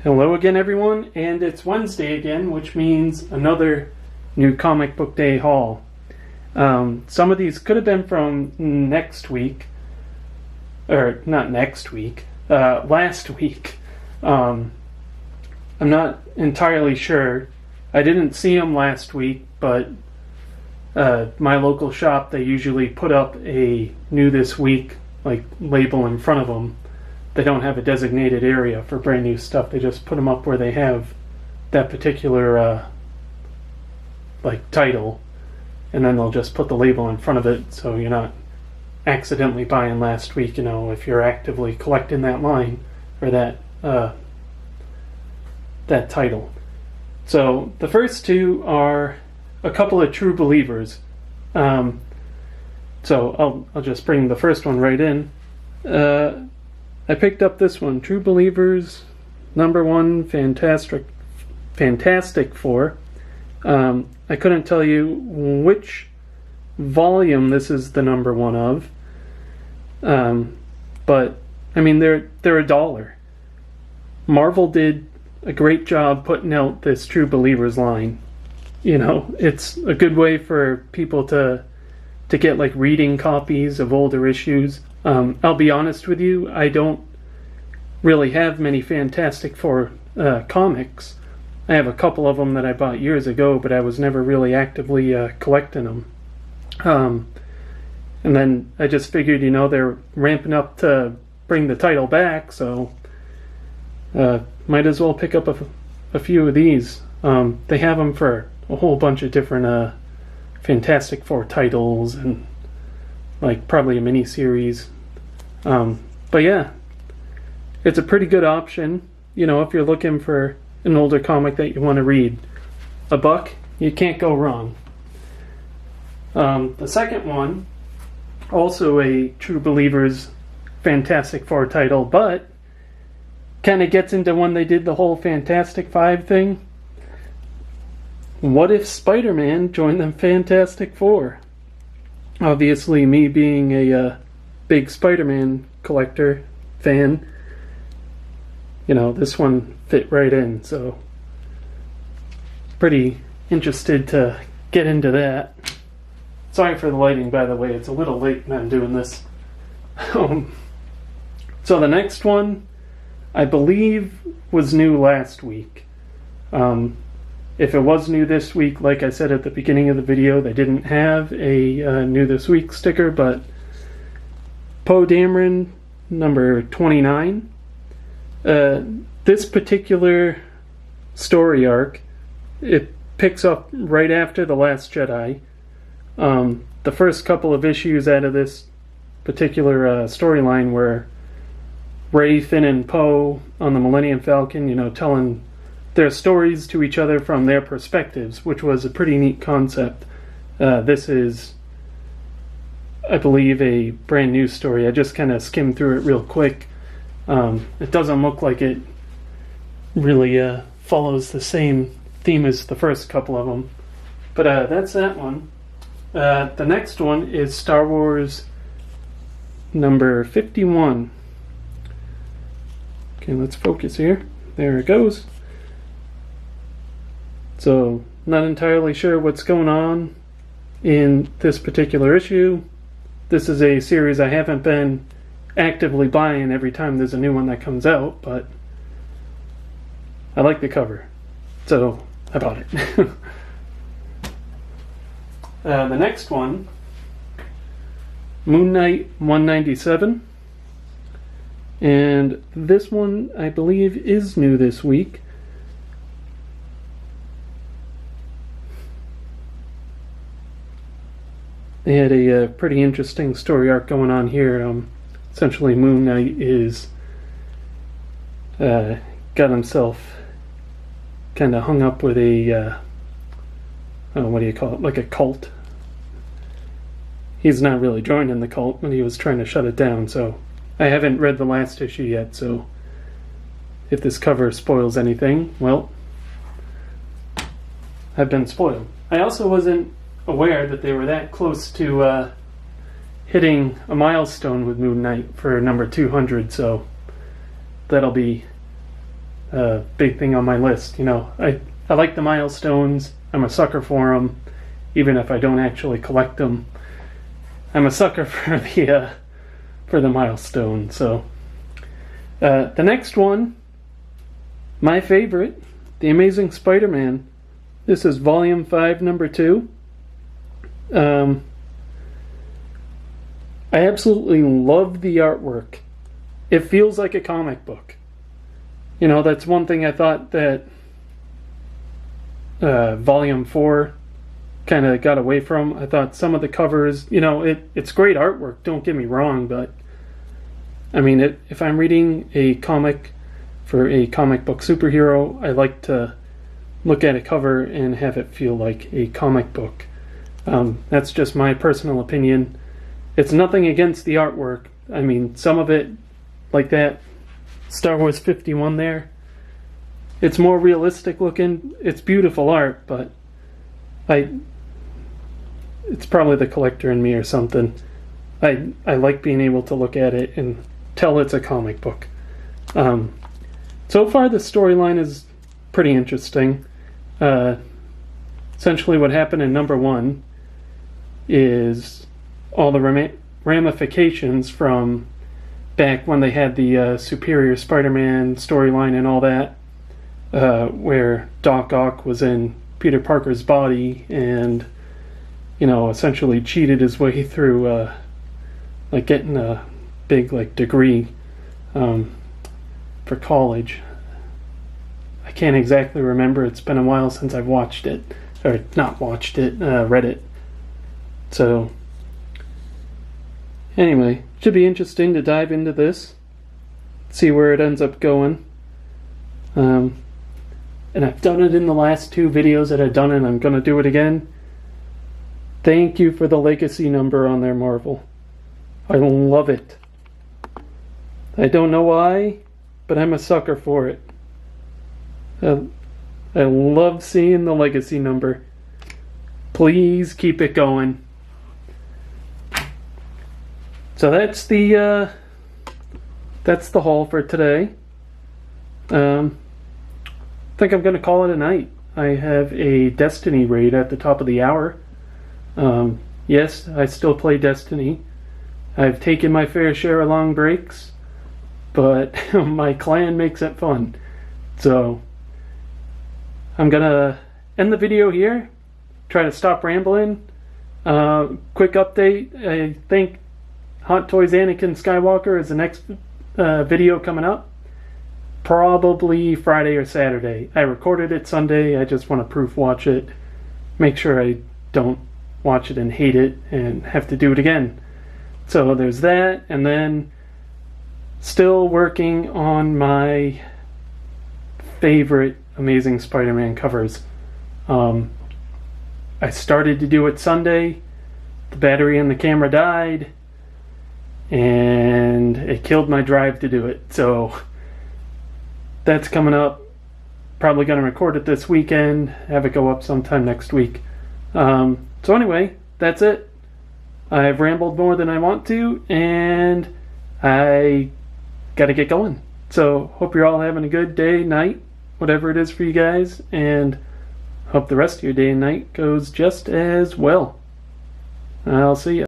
Hello again, everyone, and it's Wednesday again, which means another new comic book day haul. Some of these could have been from next week, or not next week, last week. I'm not entirely sure. I didn't see them last week, but my local shop, they usually put up a new this week like label in front of them. They don't have a designated area for brand new stuff. They just put them up where they have that particular title, and then they'll just put the label in front of it so you're not accidentally buying last week, if you're actively collecting that line or that title. So the first two are a couple of True Believers. So I'll just bring the first one right in. I picked up this one, True Believers, #1, Fantastic Four. I couldn't tell you which volume this is the #1 of, but I mean they're $1. Marvel did a great job putting out this True Believers line. It's a good way for people to get like reading copies of older issues. I'll be honest with you, I don't really have many Fantastic Four comics. I have a couple of them that I bought years ago, but I was never really actively collecting them. And then I just figured, they're ramping up to bring the title back, so might as well pick up a few of these. They have them for a whole bunch of different Fantastic Four titles and probably a mini-series. But yeah, it's a pretty good option, if you're looking for an older comic that you want to read. $1, you can't go wrong. The second one, also a True Believers Fantastic Four title, but kind of gets into when they did the whole Fantastic Five thing. What if Spider-Man joined the Fantastic Four? Obviously, me being a big Spider-Man collector fan, this one fit right in, so pretty interested to get into that. Sorry for the lighting, by the way, it's a little late when I'm doing this. So the next one, I believe, was new last week. If it was new this week, like I said at the beginning of the video, they didn't have a new this week sticker, but Poe Dameron, #29. This particular story arc, it picks up right after The Last Jedi. The first couple of issues out of this particular storyline were Rey, Finn, and Poe on the Millennium Falcon, telling their stories to each other from their perspectives, which was a pretty neat concept. This is, I believe, a brand new story. I just kind of skimmed through it real quick. It doesn't look like it really follows the same theme as the first couple of them. But that's that one. The next one is Star Wars #51. Okay, let's focus here. There it goes. So, not entirely sure what's going on in this particular issue. This is a series I haven't been actively buying every time there's a new one that comes out, but I like the cover, so I bought it. The next one, Moon Knight 197, and this one I believe is new this week. They had a pretty interesting story arc going on here. Essentially, Moon Knight is got himself kind of hung up with a what do you call it? Like a cult. He's not really joining the cult, but he was trying to shut it down. So I haven't read the last issue yet. So if this cover spoils anything, well, I've been spoiled. I also wasn't aware that they were that close to hitting a milestone with Moon Knight for #200, so that'll be a big thing on my list. You know, I like the milestones. I'm a sucker for them, even if I don't actually collect them. I'm a sucker for the milestone. So the next one, my favorite, The Amazing Spider-Man. This is Volume 5, Number 2. I absolutely love the artwork. It feels like a comic book. You know, that's one thing I thought that Volume 4 kind of got away from. I thought some of the covers, you know, it's great artwork, don't get me wrong, but I mean, if I'm reading a comic for a comic book superhero, I like to look at a cover and have it feel like a comic book. That's just my personal opinion. It's nothing against the artwork. I mean, some of it, like that Star Wars 51 there, it's more realistic looking. It's beautiful art, but it's probably the collector in me or something. I like being able to look at it and tell it's a comic book. So far the storyline is pretty interesting. Essentially what happened in number 1 is all the ramifications from back when they had the Superior Spider-Man storyline and all that, where Doc Ock was in Peter Parker's body and, you know, essentially cheated his way through like getting a big like degree for college. I can't exactly remember. It's been a while since I've watched it, or not watched it, read it. So anyway, should be interesting to dive into this, see where it ends up going. And I've done it in the last 2 videos that I've done, and I'm going to do it again. Thank you for the legacy number on there, Marvel. I love it. I don't know why, but I'm a sucker for it. I love seeing the legacy number. Please keep it going. So that's the haul for today. I think I'm going to call it a night. I have a Destiny raid at the top of the hour. Yes, I still play Destiny. I've taken my fair share of long breaks, but my clan makes it fun. So I'm going to end the video here. Try to stop rambling. Quick update. I think Hot Toys Anakin Skywalker is the next video coming up. Probably Friday or Saturday. I recorded it Sunday. I just want to proof watch it. Make sure I don't watch it and hate it and have to do it again. So there's that. And then still working on my favorite Amazing Spider-Man covers. I started to do it Sunday. The battery in the camera died, and it killed my drive to do it. So that's coming up. Probably going to record it this weekend, have it go up sometime next week. So anyway, that's it. I've rambled more than I want to, and I got to get going. So hope you're all having a good day, night, whatever it is for you guys, and hope the rest of your day and night goes just as well. I'll see ya.